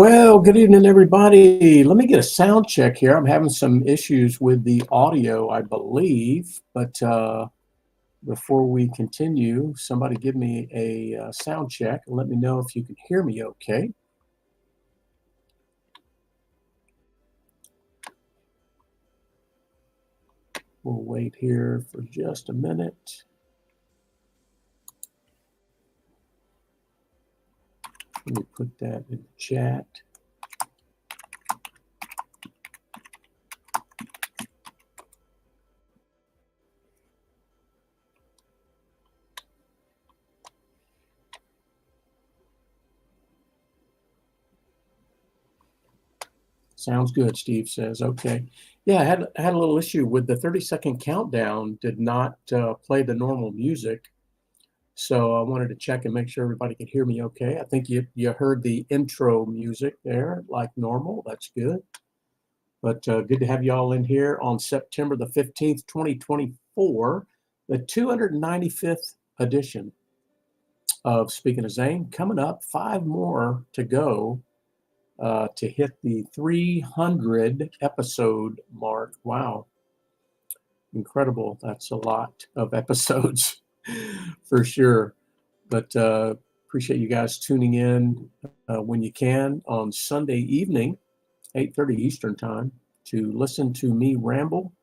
Well, good evening, everybody. Let me get a sound check here. I'm having some issues with the audio, I believe, but before we continue, somebody give me a sound check and let me know if you can hear me okay. We'll wait here for just a minute. Let me put that in the chat. Sounds good, Steve says. Okay. Yeah, I had a little issue with the 30-second countdown did not play the normal music. So I wanted to check and make sure everybody could hear me okay. I think you heard the intro music there like normal. That's good. But good to have you all in here on September the 15th, 2024, the 295th edition of Speaking of Zane. Coming up, 5 more to go to hit the 300 episode mark. Wow. Incredible. That's a lot of episodes for sure. But appreciate you guys tuning in when you can on Sunday evening, 8:30 Eastern time, to listen to me ramble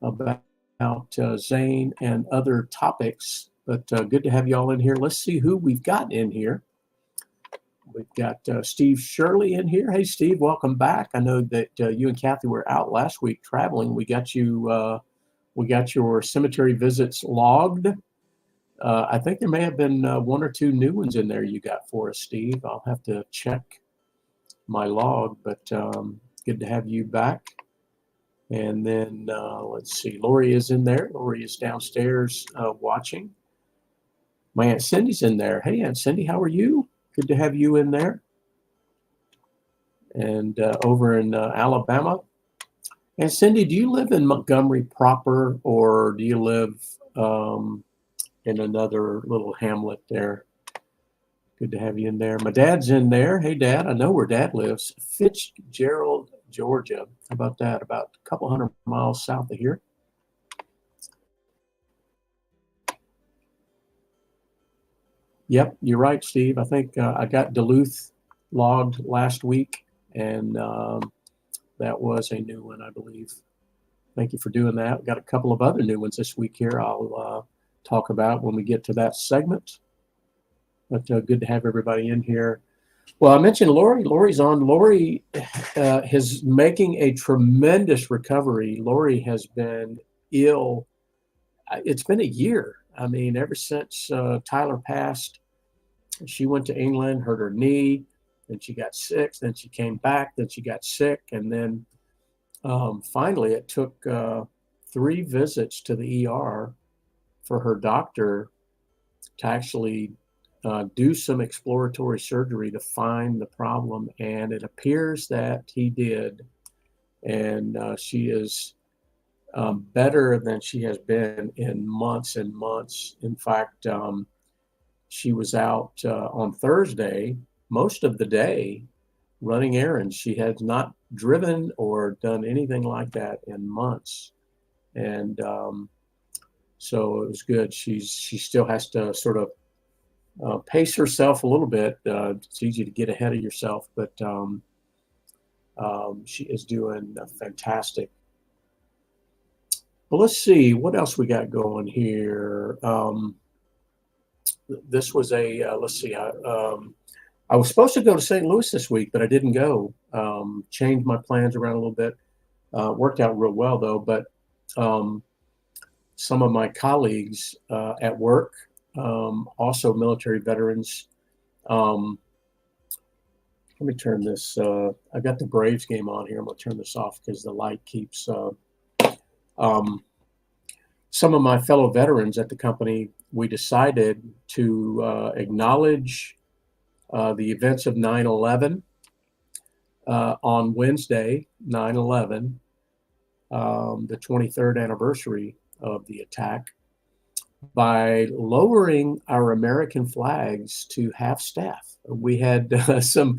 about Zane and other topics. But good to have you all in here. Let's see who we've got in here. We've got Steve Shirley in here. Hey, Steve, welcome back. I know that you and Kathy were out last week traveling. We got your cemetery visits logged. I think there may have been 1 or 2 new ones in there you got for us, Steve. I'll have to check my log, but good to have you back. And then let's see, Lori is in there. Lori is downstairs watching. My Aunt Cindy's in there. Hey, Aunt Cindy, how are you? Good to have you in there. And over in Alabama. And Cindy, do you live in Montgomery proper, or do you live in another little hamlet there? Good to have you in there. My dad's in there. Hey, Dad, I know where Dad lives. Fitzgerald, Georgia. How about that? About a couple hundred miles south of here. Yep, you're right, Steve. I think I got Duluth logged last week, and that was a new one, I believe. Thank you for doing that. We've got a couple of other new ones this week here I'll talk about when we get to that segment. But good to have everybody in here. Well, I mentioned Lori. Lori's on. Lori is making a tremendous recovery. Lori has been ill. It's been a year. I mean, ever since Tyler passed, she went to England, hurt her knee, then she got sick, then she came back, then she got sick, and then finally it took 3 visits to the ER for her doctor to actually do some exploratory surgery to find the problem, and it appears that he did, and she is better than she has been in months and months. In fact, she was out on Thursday most of the day running errands. She had not driven or done anything like that in months, and so it was good. She still has to sort of pace herself a little bit. It's easy to get ahead of yourself, but she is doing fantastic. Well, let's see what else we got going here. This was let's see. I was supposed to go to St. Louis this week, but I didn't go. Changed my plans around a little bit. Worked out real well though. But some of my colleagues at work, also military veterans. Let me turn this. I got the Braves game on here. I'm gonna turn this off because the light keeps. Some of my fellow veterans at the company, we decided to acknowledge the events of 9/11 on Wednesday, 9/11, the 23rd anniversary of the attack, by lowering our American flags to half staff. We had some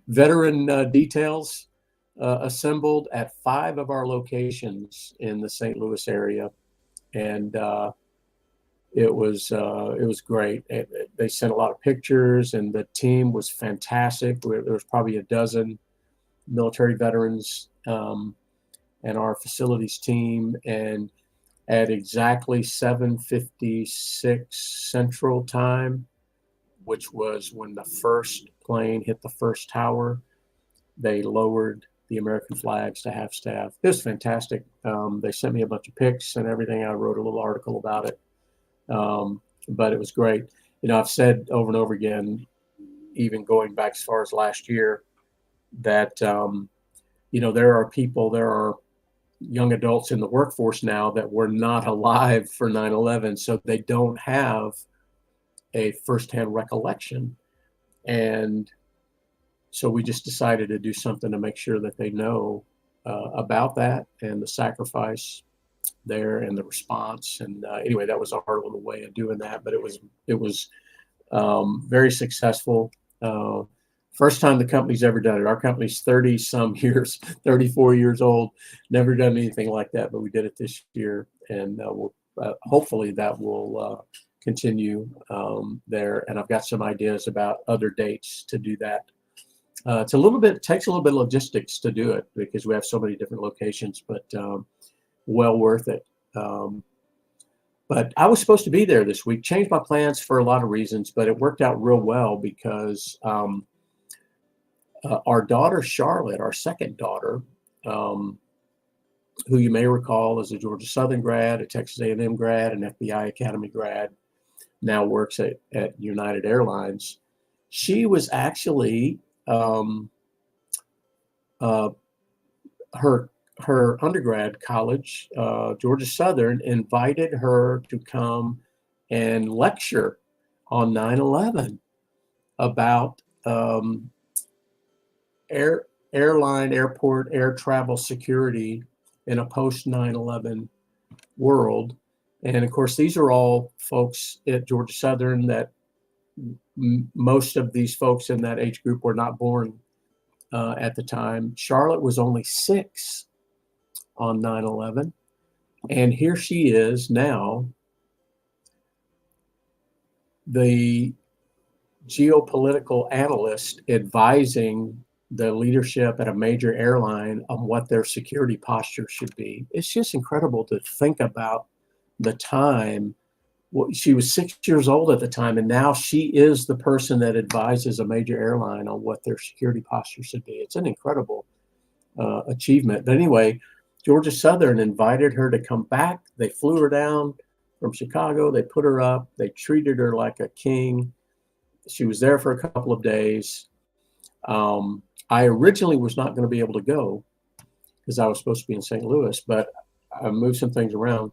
veteran details assembled at 5 of our locations in the St. Louis area, and it was great. They sent a lot of pictures, and the team was fantastic. There was probably a dozen military veterans and our facilities team, and at exactly 7:56 Central Time, which was when the first plane hit the first tower, they lowered the American flags to half staff. It was fantastic. They sent me a bunch of pics and everything. I wrote a little article about it. But it was great. I've said over and over again, even going back as far as last year, that, there are young adults in the workforce now that were not alive for 9/11, so they don't have a firsthand recollection. And so we just decided to do something to make sure that they know about that and the sacrifice there and the response. And anyway, that was our little way of doing that, but it was very successful. First time the company's ever done it. Our company's 30 some years, 34 years old, never done anything like that, but we did it this year, and hopefully that will continue there. And I've got some ideas about other dates to do that. It takes a little bit of logistics to do it because we have so many different locations, but well worth it. But I was supposed to be there this week, changed my plans for a lot of reasons, but it worked out real well because our daughter, Charlotte, our second daughter, who you may recall is a Georgia Southern grad, a Texas A&M grad, an FBI Academy grad, now works at United Airlines. She was actually her undergrad college, Georgia Southern, invited her to come and lecture on 9/11 about airport, air travel security in a post 9/11 world. And of course, these are all folks at Georgia Southern that most of these folks in that age group were not born at the time. Charlotte was only 6 on 9/11. And here she is now, the geopolitical analyst advising the leadership at a major airline on what their security posture should be. It's just incredible to think about the time. Well, she was 6 years old at the time, and now she is the person that advises a major airline on what their security posture should be. It's an incredible achievement. But anyway, Georgia Southern invited her to come back. They flew her down from Chicago. They put her up. They treated her like a king. She was there for a couple of days. I originally was not going to be able to go because I was supposed to be in St. Louis, but I moved some things around.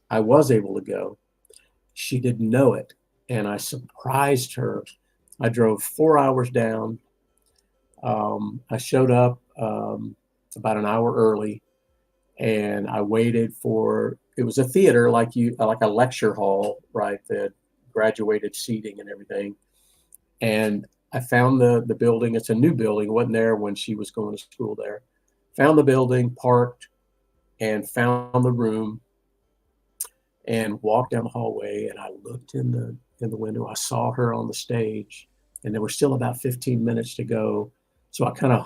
I was able to go. She didn't know it, and I surprised her. I drove 4 hours down. I showed up about an hour early, and I waited for, it was a theater like a lecture hall, right? The graduated seating and everything. And I found the building. It's a new building. It wasn't there when she was going to school there. Found the building, parked, and found the room, and walked down the hallway. And I looked in the window. I saw her on the stage, and there were still about 15 minutes to go. So I kind of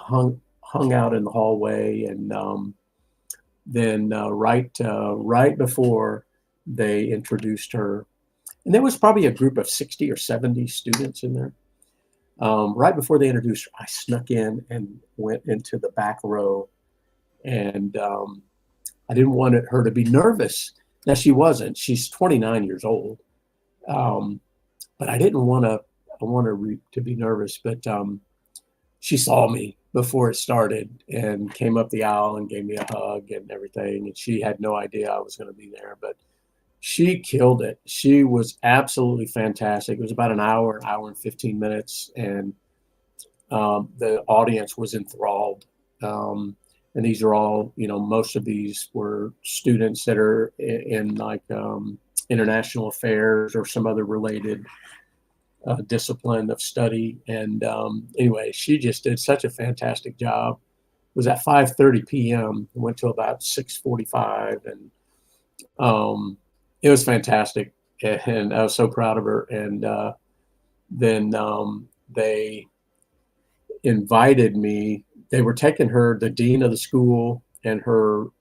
hung out in the hallway, and then right before they introduced her, and there was probably a group of 60 or 70 students in there. Right before they introduced her, I snuck in and went into the back row, and I didn't want her to be nervous. Now, she wasn't. She's 29 years old, but I didn't want her to be nervous. But she saw me before it started and came up the aisle and gave me a hug and everything. And she had no idea I was going to be there, but she killed it. She was absolutely fantastic. It was about an hour and 15 minutes, and the audience was enthralled. And these are all, most of these were students that are in like international affairs or some other related discipline of study. And anyway, she just did such a fantastic job. It was at 5:30 p.m. It went to about 6:45, and it was fantastic. And I was so proud of her. And then they invited me. They were taking her, the dean of the school, and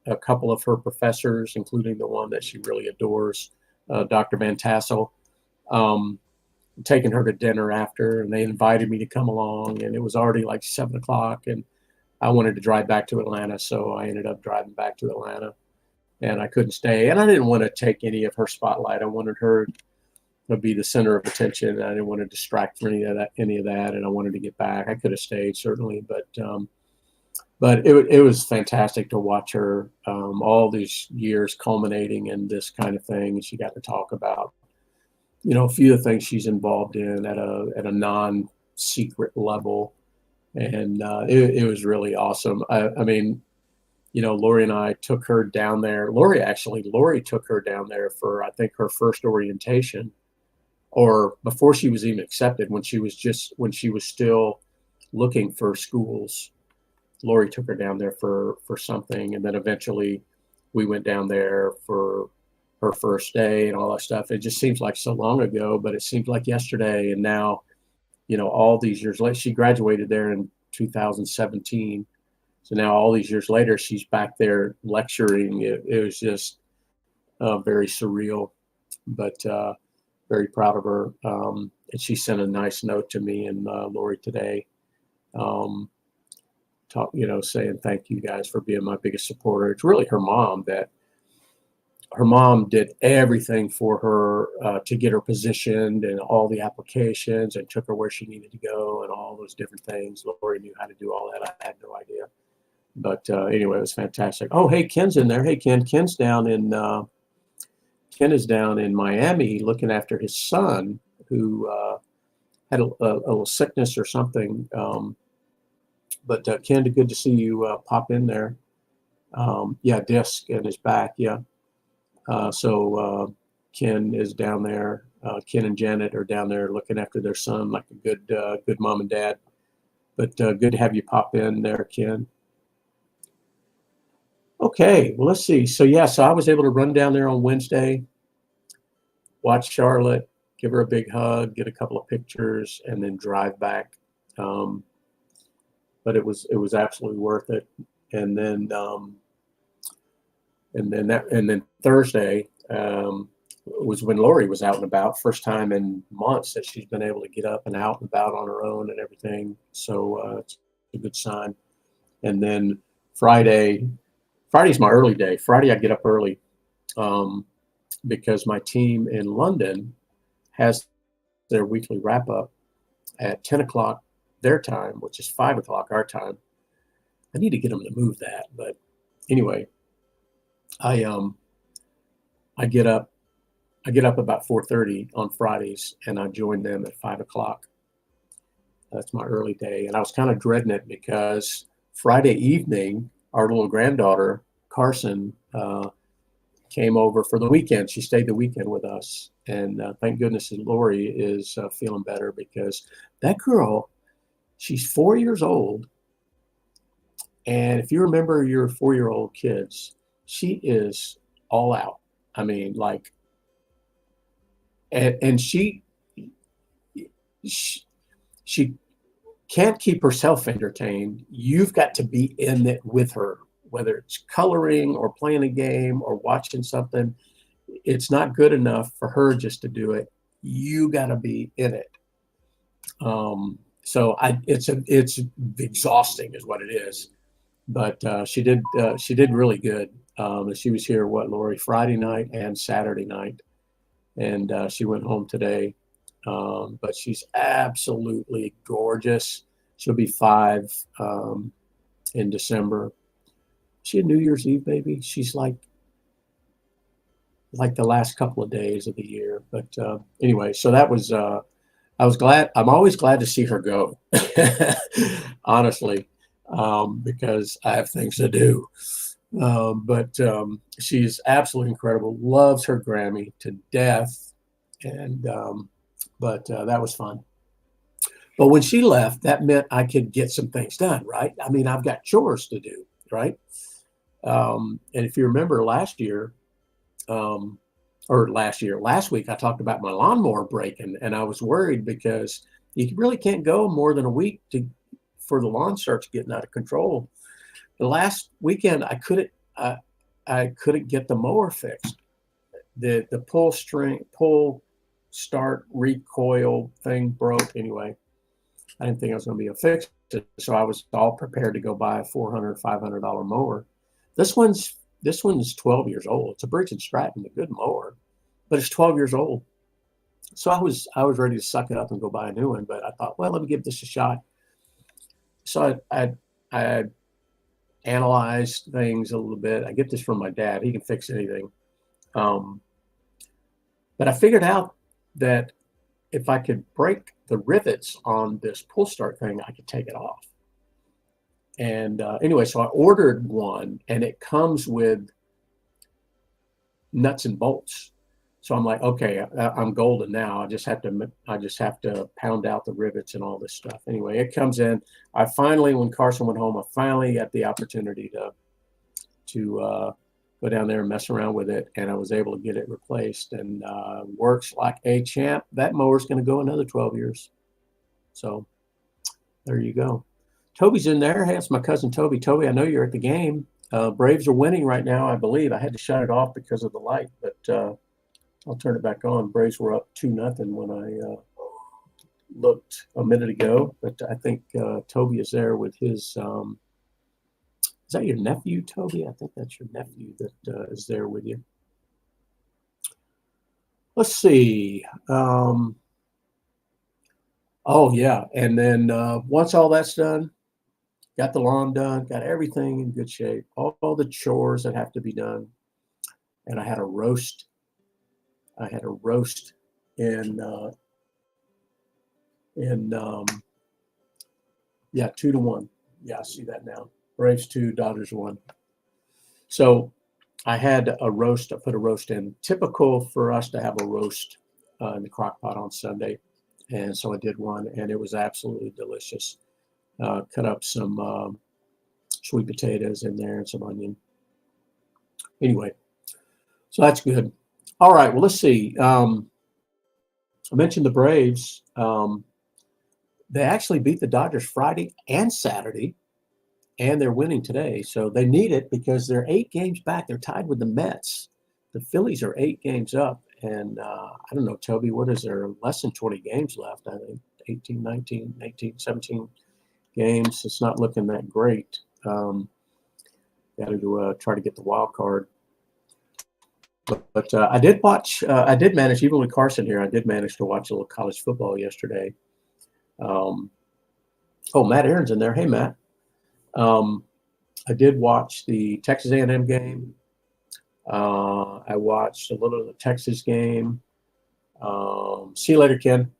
a couple of her professors, including the one that she really adores, Dr. Van Tassel, taking her to dinner after, and they invited me to come along, and it was already like 7 o'clock, and I wanted to drive back to Atlanta, so I ended up driving back to Atlanta, and I couldn't stay, and I didn't want to take any of her spotlight. I wanted her to be the center of attention. I didn't want to distract from any of that, and I wanted to get back. I could have stayed certainly, but it was fantastic to watch her all these years culminating in this kind of thing. She got to talk about, a few of the things she's involved in at a non-secret level, and it was really awesome. I mean, Lori and I took her down there. Lori took her down there for, I think, her first orientation, or before she was even accepted, when she was still looking for schools. Lori took her down there for something, and then eventually we went down there for her first day and all that stuff. It just seems like so long ago, but it seems like yesterday. And now, all these years later, she graduated there in 2017. So now all these years later, she's back there lecturing. It was just very surreal, but very proud of her. And she sent a nice note to me and Lori today, saying thank you guys for being my biggest supporter. It's really her mom did everything for her to get her positioned, and all the applications, and took her where she needed to go, and all those different things. Lori knew how to do all that. I had no idea. But anyway, it was fantastic. Oh, hey, Ken's in there. Hey, Ken. Ken is down in Miami looking after his son, who had a little sickness or something. But Ken, good to see you pop in there. Disc in his back. Yeah. So Ken is down there. Ken and Janet are down there looking after their son like a good mom and dad. But good to have you pop in there, Ken. Okay, well, let's see. So I was able to run down there on Wednesday, watch Charlotte, give her a big hug, get a couple of pictures, and then drive back. But it was absolutely worth it. And then Thursday was when Lori was out and about. First time in months that she's been able to get up and out and about on her own and everything. So it's a good sign. And then Friday's my early day. Friday I get up early because my team in London has their weekly wrap up at 10 o'clock their time, which is 5 o'clock our time. I need to get them to move that, but anyway, I get up about 4:30 on Fridays, and I join them at 5 o'clock. That's my early day, and I was kind of dreading it because Friday evening, our little granddaughter Carson came over for the weekend. She stayed the weekend with us, and thank goodness Lori is feeling better, because that girl, she's 4 years old, and if you remember your 4-year-old kids, she is all out. I mean, like, and she can't keep herself entertained. You've got to be in it with her, whether it's coloring or playing a game or watching something. It's not good enough for her just to do it. You got to be in it. So it's exhausting is what it is. But she did really good. She was here, Lori, Friday night and Saturday night, and she went home today. But she's absolutely gorgeous. She'll be 5 in December. Is she a New Year's Eve baby? She's like the last couple of days of the year. But anyway, so that was. I was glad. I'm always glad to see her go, honestly, because I have things to do. But she's absolutely incredible. Loves her Grammy to death, and But that was fun. But when she left, that meant I could get some things done, right? I mean, I've got chores to do, right? And if you remember um, last week, I talked about my lawnmower breaking, and I was worried because you really can't go more than a week for the lawn starts getting out of control. The last weekend, I couldn't get the mower fixed. The pull start recoil thing broke anyway. I didn't think I was going to be able to fix it, so I was all prepared to go buy a $400, $500 mower. This one's 12 years old. It's a Briggs and Stratton, a good mower, but it's 12 years old. So I was ready to suck it up and go buy a new one, but I thought, well, let me give this a shot. So I analyzed things a little bit. I get this from my dad. He can fix anything. But I figured out that if I could break the rivets on this pull start thing, I could take it off. And anyway, so I ordered one, and it comes with nuts and bolts. So I'm like, okay, I'm golden now. I just have to pound out the rivets and all this stuff. Anyway, it comes in. When Carson went home, I finally got the opportunity to go down there and mess around with it, and I was able to get it replaced, and works like a champ. That mower's going to go another 12 years. So there you go. Toby's in there. Hey, it's my cousin Toby. Toby, I know you're at the game. Braves are winning right now, I believe. I had to shut it off because of the light, but I'll turn it back on. Braves were up 2-0 when I looked a minute ago, but I think Toby is there with his is that your nephew, Toby? I think that's your nephew that is there with you. Let's see. Oh, yeah. And then once all that's done, got the lawn done, got everything in good shape, all the chores that have to be done. And I had a roast. In 2-1. Yeah, I see that now. Braves 2, Dodgers 1. So I had a roast. I put a roast in. Typical for us to have a roast in the crock pot on Sunday. And so I did one, and it was absolutely delicious. Cut up some sweet potatoes in there and some onion. Anyway, so that's good. All right, well, let's see. I mentioned the Braves. They actually beat the Dodgers Friday and Saturday, and they're winning today. So they need it because they're 8 games back. They're tied with the Mets. The Phillies are 8 games up. And I don't know, Toby, what is there? Less than 20 games left, I think. 18, 19, 18, 17 games. It's not looking that great. Got to try to get the wild card. But I did manage, even with Carson here, I did manage to watch a little college football yesterday. Matt Aaron's in there. Hey, Matt. I did watch the Texas A&M game. I watched a little of the Texas game. See you later, Ken.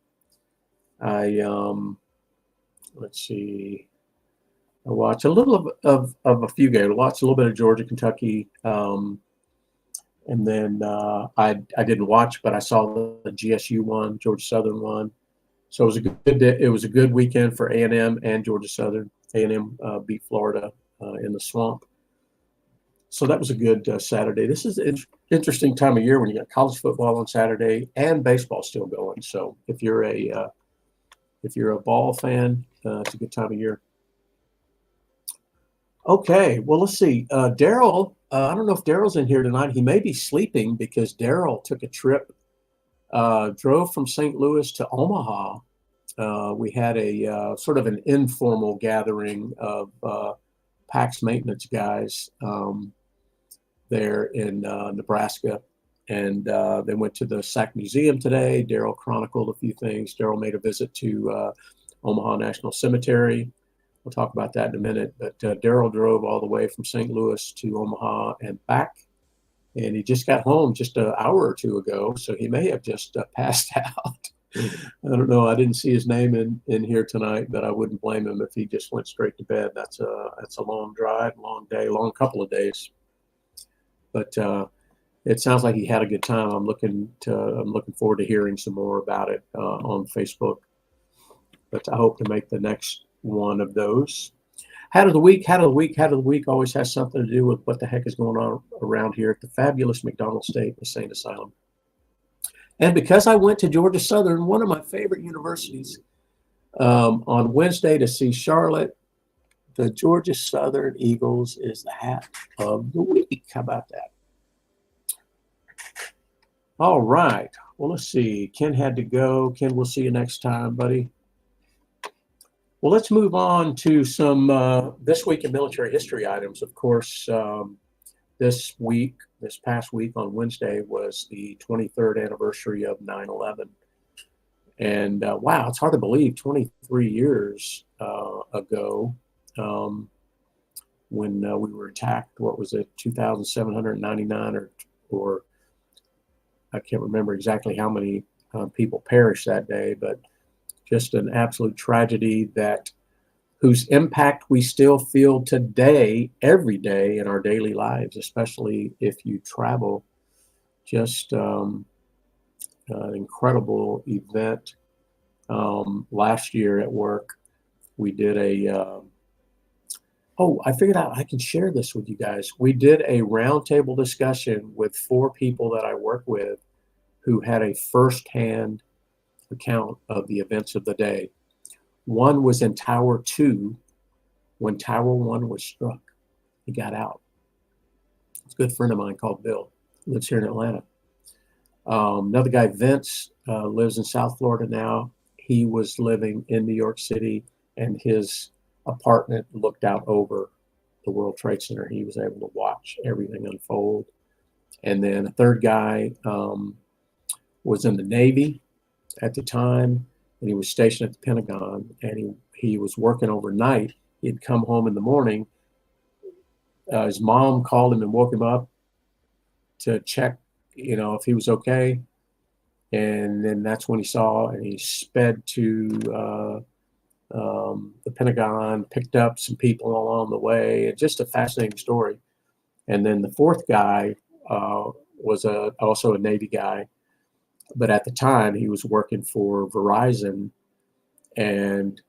Let's see. I watched a little of a few games. I watched a little bit of Georgia, Kentucky. And then I didn't watch, but I saw the GSU one, Georgia Southern one. So it was a good weekend for A&M and Georgia Southern. A&M beat Florida in the swamp. So that was a good Saturday. This is an interesting time of year when you got college football on Saturday and baseball still going. So if you're a ball fan, it's a good time of year. Okay, well, let's see. Daryl, I don't know if Daryl's in here tonight. He may be sleeping because Daryl took a trip, drove from St. Louis to Omaha. We had a sort of an informal gathering of PAX maintenance guys there in Nebraska. And they went to the Sac Museum today. Daryl chronicled a few things. Daryl made a visit to Omaha National Cemetery. We'll talk about that in a minute. But Daryl drove all the way from St. Louis to Omaha and back. And he just got home just an hour or two ago. So he may have just passed out. I don't know. I didn't see his name in here tonight, but I wouldn't blame him if he just went straight to bed. That's a long drive, long day, long couple of days. But it sounds like he had a good time. I'm looking forward to hearing some more about it on Facebook. But I hope to make the next one of those. Hat of the week, hat of the week, hat of the week always has something to do with what the heck is going on around here at the fabulous McDonald State Insane Asylum. And because I went to Georgia Southern, one of my favorite universities, on Wednesday to see Charlotte, the Georgia Southern Eagles is the hat of the week. How about that? All right. Well, let's see. Ken had to go. Ken, we'll see you next time, buddy. Well, let's move on to some this week in military history items. Of course, this past week on Wednesday was the 23rd anniversary of 9/11. And wow, it's hard to believe 23 years ago when we were attacked. What was it, 2,799 or I can't remember exactly how many people perished that day, but just an absolute tragedy whose impact we still feel today, every day in our daily lives, especially if you travel. Just an incredible event. Last year at work, we did I figured out I can share this with you guys. We did a roundtable discussion with 4 people that I work with who had a firsthand account of the events of the day. One was in Tower 2 when Tower 1 was struck. He got out. It's a good friend of mine called Bill, lives here in Atlanta. Another guy, Vince, lives in South Florida now. He was living in New York City, and his apartment looked out over the World Trade Center. He was able to watch everything unfold. And then a third guy was in the Navy at the time, and he was stationed at the Pentagon, and he was working overnight. He'd come home in the morning. His mom called him and woke him up to check, if he was okay. And then that's when he saw, and he sped to the Pentagon, picked up some people along the way. It's just a fascinating story. And then the fourth guy was also a Navy guy, but at the time he was working for Verizon and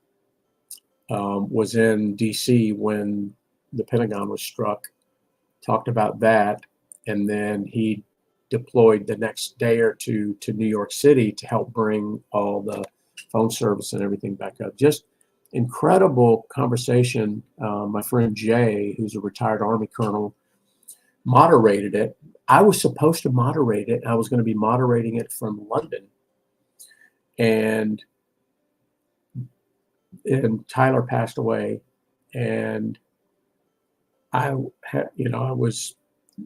was in DC when the Pentagon was struck. Talked about that, and then he deployed the next day or two to New York City to help bring all the phone service and everything back up. Just incredible conversation. My friend Jay, who's a retired Army colonel, moderated it. I was supposed to moderate it. I was going to be moderating it from London. And Tyler passed away, and I was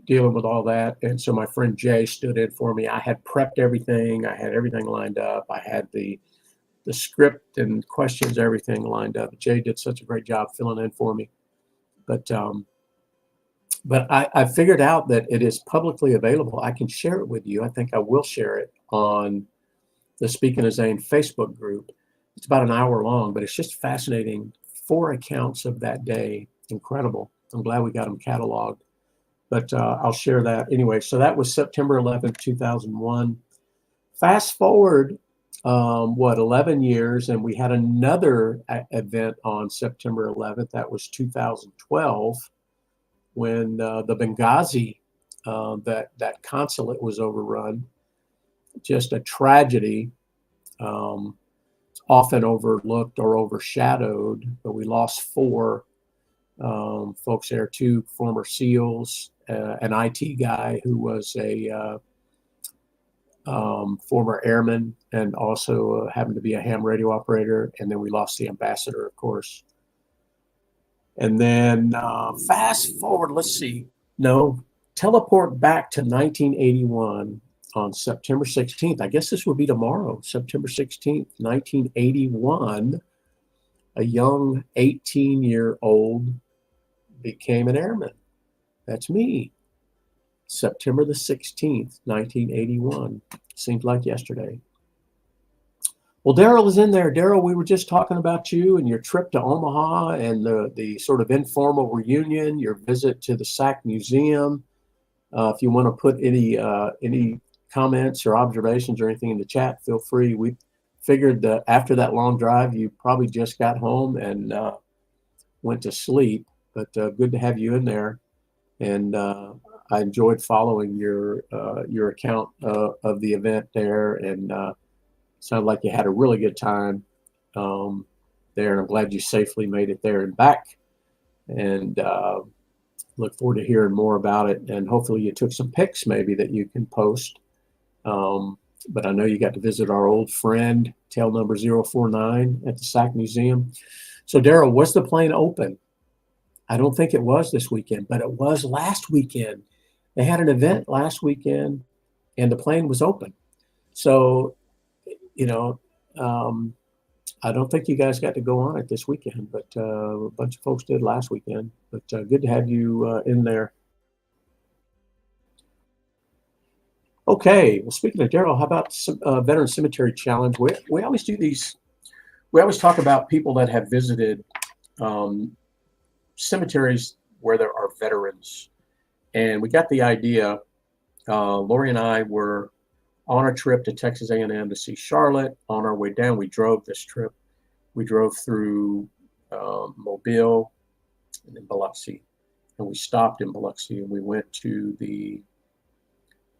dealing with all that. And so my friend Jay stood in for me. I had prepped everything. I had everything lined up. I had the script and questions, everything lined up. Jay did such a great job filling in for me. But I figured out that it is publicly available. I can share it with you. I think I will share it on the Speaking of Zane Facebook group. It's about an hour long, but it's just fascinating. 4 accounts of that day. Incredible. I'm glad we got them cataloged. But I'll share that anyway. So that was September 11th, 2001. Fast forward, 11 years, and we had another event on September 11th. That was 2012, when the Benghazi, that consulate was overrun. Just a tragedy, often overlooked or overshadowed, but we lost 4 folks there, 2 former SEALs, an IT guy who was a former airman and also happened to be a ham radio operator. And then we lost the ambassador, of course. And then fast forward, teleport back to 1981 on September 16th. I guess this would be tomorrow, September 16th, 1981. A young 18-year-old became an airman. That's me. September the 16th, 1981. Seems like yesterday. Well, Daryl is in there. Daryl, we were just talking about you and your trip to Omaha and the sort of informal reunion, your visit to the SAC Museum. If you want to put any comments or observations or anything in the chat, feel free. We figured that after that long drive, you probably just got home and went to sleep, but good to have you in there. And I enjoyed following your account of the event there, and sounded like you had a really good time there. And I'm glad you safely made it there and back. And look forward to hearing more about it. And hopefully you took some pics maybe that you can post. But I know you got to visit our old friend, tail number 049 at the SAC Museum. So Daryl, was the plane open? I don't think it was this weekend, but it was last weekend. They had an event last weekend and the plane was open. So, I don't think you guys got to go on it this weekend, but a bunch of folks did last weekend. But good to have you in there. Okay, well, speaking of Daryl, how about some Veteran Cemetery Challenge? We always do these. We always talk about people that have visited cemeteries where there are veterans. And we got the idea. Lori and I were on a trip to Texas A&M to see Charlotte. On our way down, we drove this trip. We drove through Mobile and then Biloxi. And we stopped in Biloxi and we went to the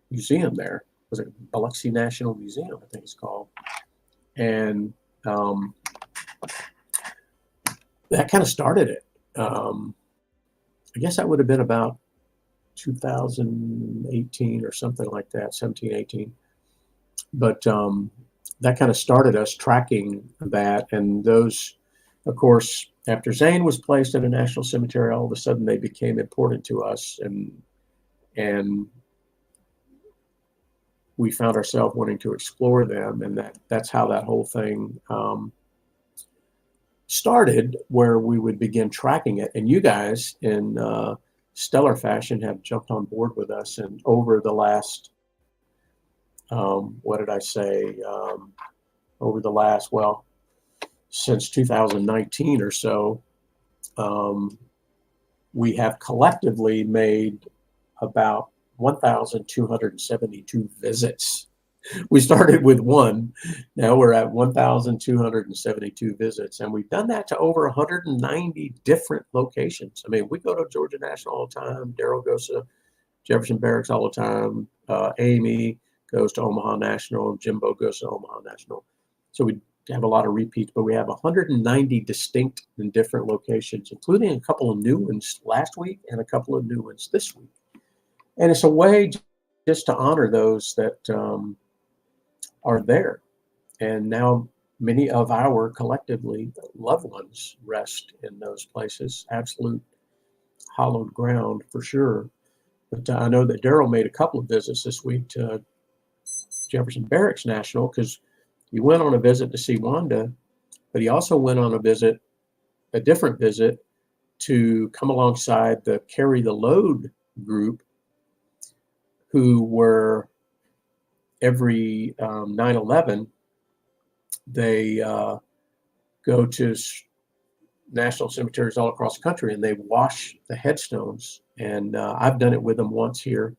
museum there. Was it Biloxi National Museum, I think it's called. And that kind of started it. I guess that would have been about 2018 or something like that, 17, 18. But that kind of started us tracking that. And those, of course, after Zane was placed in a national cemetery, all of a sudden they became important to us. And we found ourselves wanting to explore them. And that's how that whole thing started, where we would begin tracking it. And you guys in stellar fashion have jumped on board with us. And over the last, since 2019 or so, we have collectively made about 1,272 visits. We started with one. Now we're at 1,272 visits, and we've done that to over 190 different locations. I mean, we go to Georgia National all the time. Daryl goes to Jefferson Barracks all the time. Amy goes to Omaha National. Jimbo goes to Omaha National. So we have a lot of repeats, but we have 190 distinct and different locations, including a couple of new ones last week and a couple of new ones this week. And it's a way just to honor those that are there. And now many of our collectively loved ones rest in those places. Absolute hallowed ground for sure. But I know that Daryl made a couple of visits this week to Jefferson Barracks National, because he went on a visit to see Wanda, but he also went on a different visit to come alongside the Carry the Load group, who were every 9/11, they go to national cemeteries all across the country and they wash the headstones. And I've done it with them once here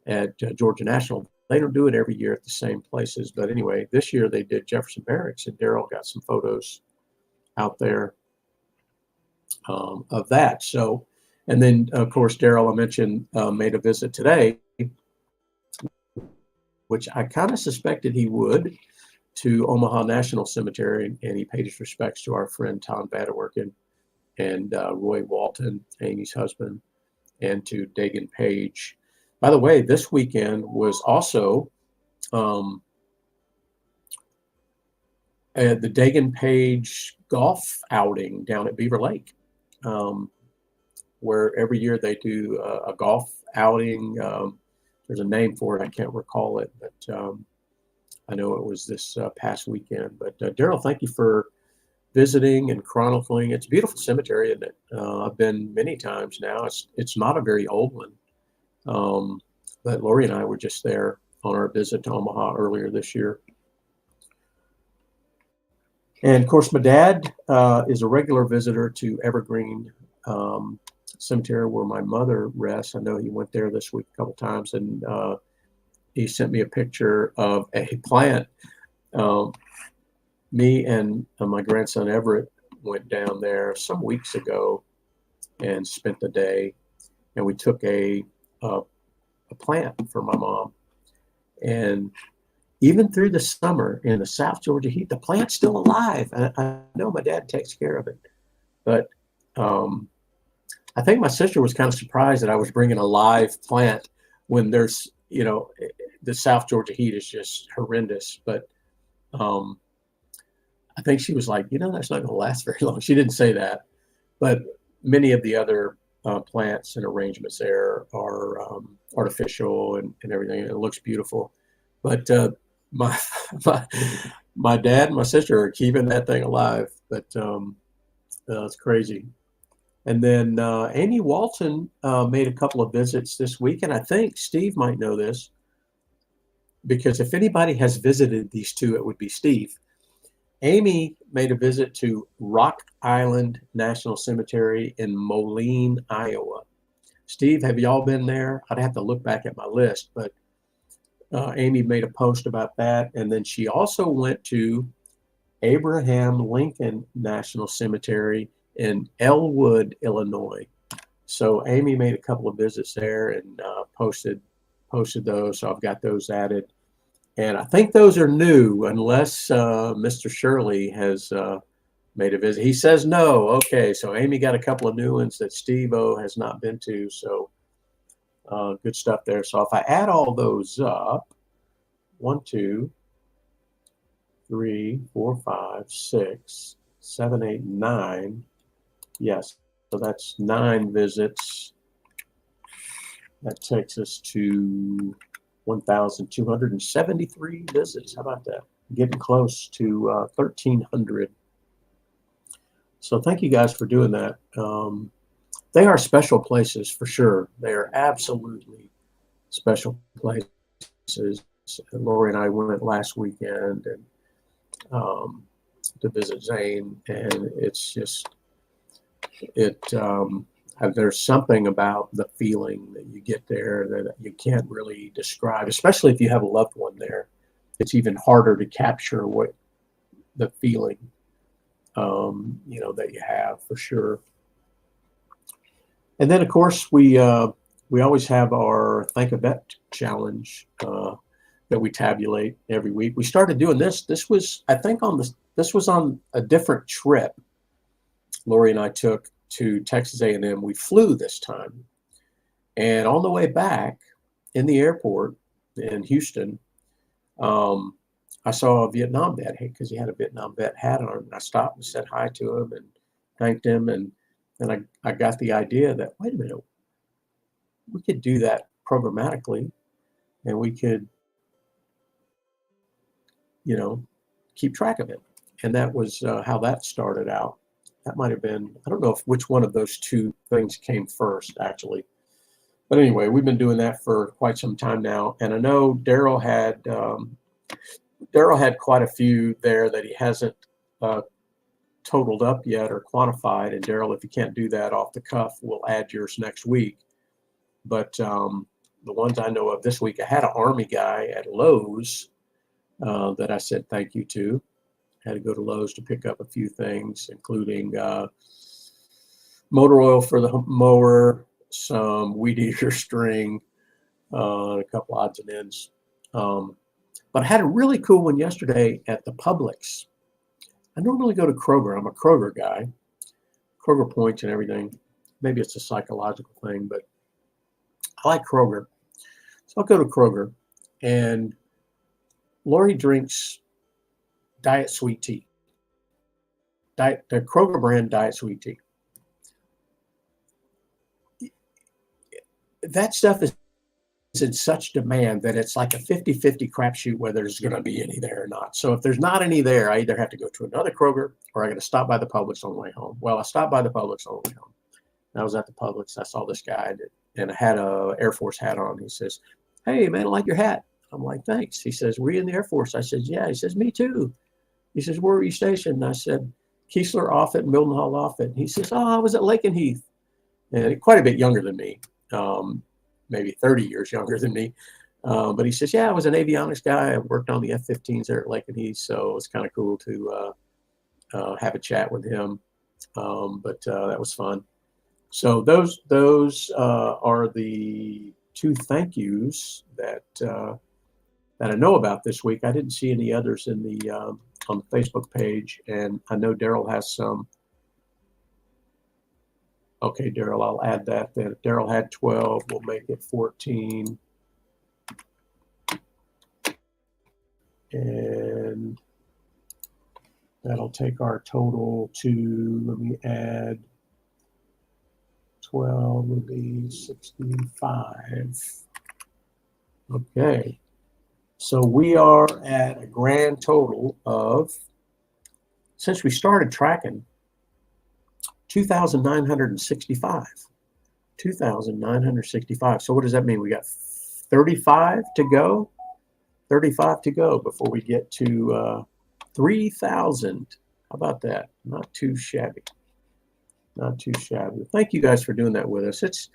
at Georgia National. They don't do it every year at the same places. But anyway, this year they did Jefferson Barracks, and Daryl got some photos out there of that. So, and then of course, Daryl, I mentioned, made a visit today, which I kind of suspected he would, to Omaha National Cemetery, and he paid his respects to our friend Tom Vanderwerken and Roy Walton, Amy's husband, and to Dagan Page. By the way, this weekend was also the Dagan Page golf outing down at Beaver Lake, where every year they do a golf outing. There's a name for it. I can't recall it, but I know it was this past weekend. But Daryl, thank you for visiting and chronicling. It's a beautiful cemetery, isn't it? I've been many times now. It's not a very old one. But Lori and I were just there on our visit to Omaha earlier this year. And of course, my dad is a regular visitor to Evergreen cemetery where my mother rests. I know he went there this week a couple times, and he sent me a picture of a plant. Um, Me and my grandson Everett went down there some weeks ago and spent the day, and we took a plant for my mom. And even through the summer in the South Georgia heat, the plant's still alive. I know my dad takes care of it, but I think my sister was kind of surprised that I was bringing a live plant when there's, the South Georgia heat is just horrendous. But I think she was like, that's not going to last very long. She didn't say that, but many of the other plants and arrangements there are artificial and everything. It looks beautiful, but my, my my dad and my sister are keeping that thing alive. But it's crazy. And then Amy Walton made a couple of visits this week, and I think Steve might know this, because if anybody has visited these two, it would be Steve. Amy made a visit to Rock Island National Cemetery in Moline, Iowa. Steve, have y'all been there? I'd have to look back at my list, but Amy made a post about that. And then she also went to Abraham Lincoln National Cemetery in Elwood, Illinois. So Amy made a couple of visits there and posted those. So I've got those added. And I think those are new, unless Mr. Shirley has made a visit. He says no. Okay, so Amy got a couple of new ones that Steve-O has not been to. So good stuff there. So if I add all those up, 1, 2, 3, 4, 5, 6, 7, 8, 9. Yes, so that's 9 visits. That takes us to 1,273 visits. How about that? Getting close to 1,300. So thank you guys for doing that. They are special places for sure. They are absolutely special places. Lori and I went last weekend and to visit Zane, and it's just there's something about the feeling that you get there that you can't really describe, especially if you have a loved one there. It's even harder to capture what the feeling, that you have for sure. And then, of course, we always have our Thank a Vet challenge that we tabulate every week. We started doing this. This was, I think, this was on a different trip Lori and I took to Texas A&M. We flew this time, and on the way back in the airport in Houston, I saw a Vietnam vet because he had a Vietnam vet hat on, and I stopped and said hi to him and thanked him, and then I got the idea that, wait a minute, we could do that programmatically, and we could keep track of it. And that was how that started out. That might have been, I don't know which one of those two things came first, actually. But anyway, we've been doing that for quite some time now. And I know Daryl had quite a few there that he hasn't totaled up yet or quantified. And Daryl, if you can't do that off the cuff, we'll add yours next week. But the ones I know of this week, I had an Army guy at Lowe's that I said thank you to. Had to go to Lowe's to pick up a few things, including motor oil for the mower, some weed eater string, and a couple odds and ends. But I had a really cool one yesterday at the Publix. I normally go to Kroger. I'm a Kroger guy. Kroger points and everything. Maybe it's a psychological thing, but I like Kroger. So I'll go to Kroger, and Lori drinks diet sweet tea. The Kroger brand diet sweet tea. That stuff is in such demand that it's like a 50-50 crapshoot whether there's going to be any there or not. So if there's not any there, I either have to go to another Kroger or I got to stop by the Publix on the way home. Well, I stopped by the Publix on the way home. I was at the Publix. I saw this guy and I had a Air Force hat on. He says, "Hey, man, I like your hat." I'm like, "Thanks." He says, "Were you in the Air Force?" I said, "Yeah." He says, "Me too." He says, "Where were you stationed?" I said, "Keesler Offutt, Mildenhall Offutt." He says, "Oh, I was at Lakenheath." and quite a bit younger than me, maybe 30 years younger than me. But he says, yeah, I was an avionics guy. I worked on the F-15s there at Lake and East, so it's kind of cool to have a chat with him. But that was fun. So those are the two thank yous that I know about this week. I didn't see any others in the on the Facebook page, and I know Daryl has some. Okay, Daryl, I'll add that. Then Daryl had 12. We'll make it 14. And that'll take our total to, let me add 12 would be 65. Okay. So we are at a grand total of, since we started tracking, 2,965. 2,965. So what does that mean? We got 35 to go. 35 to go before we get to 3,000. How about that? Not too shabby. Not too shabby. Thank you guys for doing that with us. It's,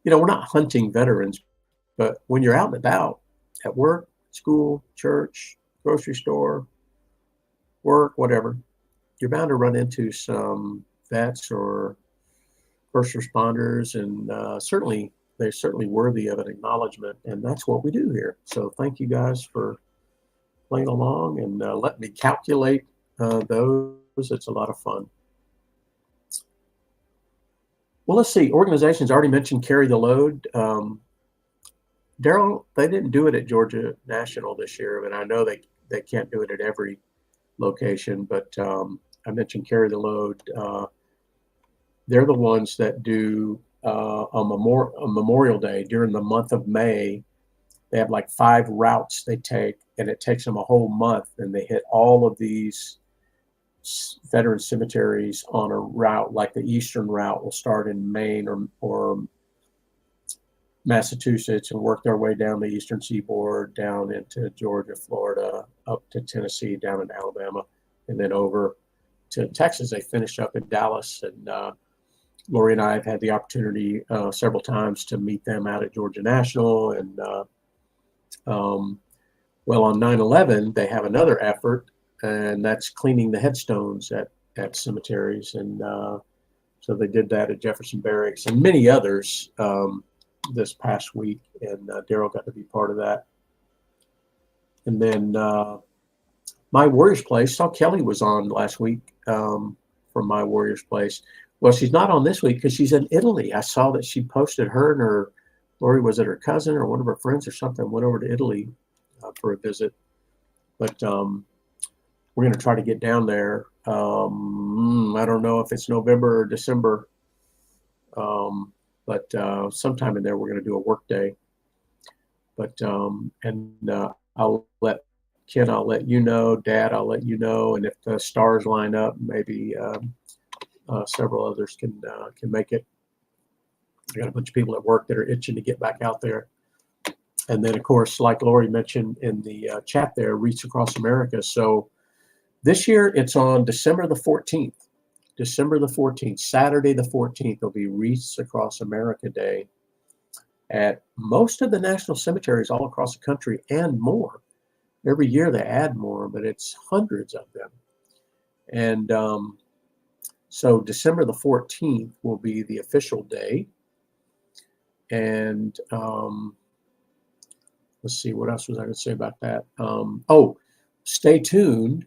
we're not hunting veterans, but when you're out and about at work, school, church, grocery store, work, whatever, you're bound to run into some vets or first responders, and they're certainly worthy of an acknowledgement, and that's what we do here. So thank you guys for playing along and let me calculate those. It's a lot of fun. Well, let's see. Organizations already mentioned carry the load. Daryl, they didn't do it at Georgia National this year, and I know they can't do it at every location, but I mentioned carry the load. They're the ones that do a Memorial Day during the month of May. They have like 5 routes they take, and it takes them a whole month, and they hit all of these veteran cemeteries on a route. Like the eastern route will start in Maine or Massachusetts and work their way down the eastern seaboard, down into Georgia, Florida, up to Tennessee, down in Alabama, and then over to Texas. They finish up in Dallas, and Lori and I have had the opportunity several times to meet them out at Georgia National. And well, on 9/11, they have another effort, and that's cleaning the headstones at cemeteries. And so they did that at Jefferson Barracks and many others this past week. And Daryl got to be part of that. And then My Warrior's Place, saw Kelly was on last week from My Warrior's Place. Well, she's not on this week because she's in Italy. I saw that she posted her and her, Lori, was it her cousin or one of her friends or something, went over to Italy for a visit. But we're going to try to get down there. I don't know if it's November or December, but sometime in there we're going to do a work day. But I'll let Ken, I'll let you know. Dad, I'll let you know. And if the stars line up, maybe several others can make it. I got a bunch of people at work that are itching to get back out there. And then, of course, like Lori mentioned in the chat there, Wreaths Across America. So this year it's on December the 14th. December the 14th, Saturday the 14th, will be Wreaths Across America Day at most of the national cemeteries all across the country and more. Every year they add more, but it's hundreds of them. And so December the 14th will be the official day. And let's see, what else was I going to say about that? Stay tuned.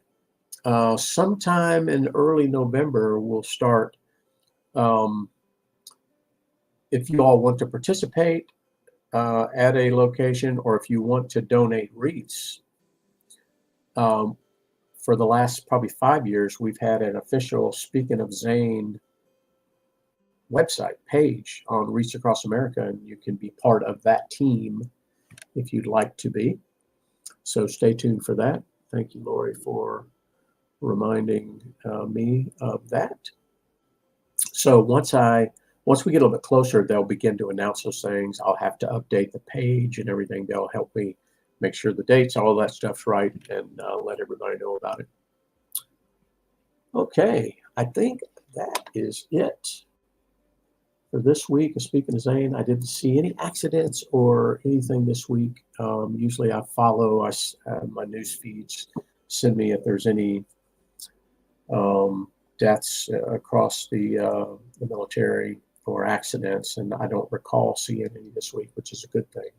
Sometime in early November, we'll start. If you all want to participate at a location, or if you want to donate wreaths, for the last probably 5 years, we've had an official Speaking of Zane website page on Wreaths Across America, and you can be part of that team if you'd like to be. So stay tuned for that. Thank you, Lori, for reminding me of that. So once we get a little bit closer, they'll begin to announce those things. I'll have to update the page and everything. They'll help me make sure the dates, all that stuff's right, and let everybody know about it. Okay, I think that is it. for this week, speaking of Zane, I didn't see any accidents or anything this week. Usually I follow my news feeds, send me if there's any deaths across the military or accidents, and I don't recall seeing any this week, which is a good thing.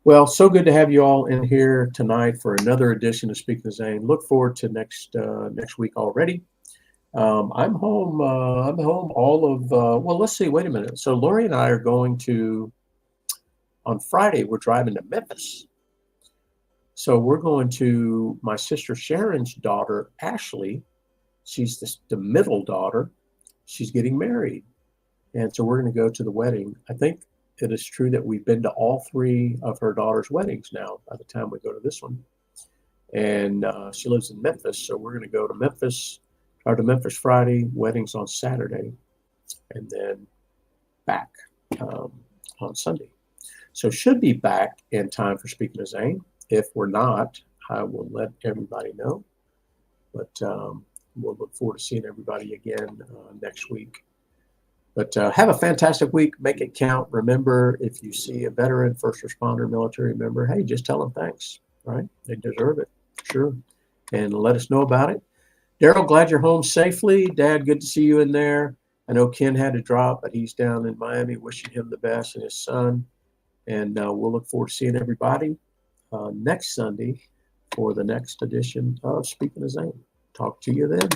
Well, so good to have you all in here tonight for another edition of Speaking of Zane. Look forward to next week already. I'm home. I'm home all of. Well, let's see. Wait a minute. So Lori and I are going to on Friday. We're driving to Memphis. So we're going to my sister Sharon's daughter, Ashley. She's the middle daughter. She's getting married, and so we're going to go to the wedding. I think it is true that we've been to all three of her daughter's weddings now by the time we go to this one. And she lives in Memphis, so we're going to go to Memphis, drive to Memphis Friday, weddings on Saturday, and then back on Sunday. So should be back in time for Speaking of Zane. If we're not, I will let everybody know. But we'll look forward to seeing everybody again next week. But have a fantastic week. Make it count. Remember, if you see a veteran, first responder, military member, hey, just tell them thanks, right? They deserve it, sure. And let us know about it. Daryl, glad you're home safely. Dad, good to see you in there. I know Ken had to drop, but he's down in Miami. Wishing him the best and his son. And we'll look forward to seeing everybody next Sunday for the next edition of Speaking of Zane. Talk to you then.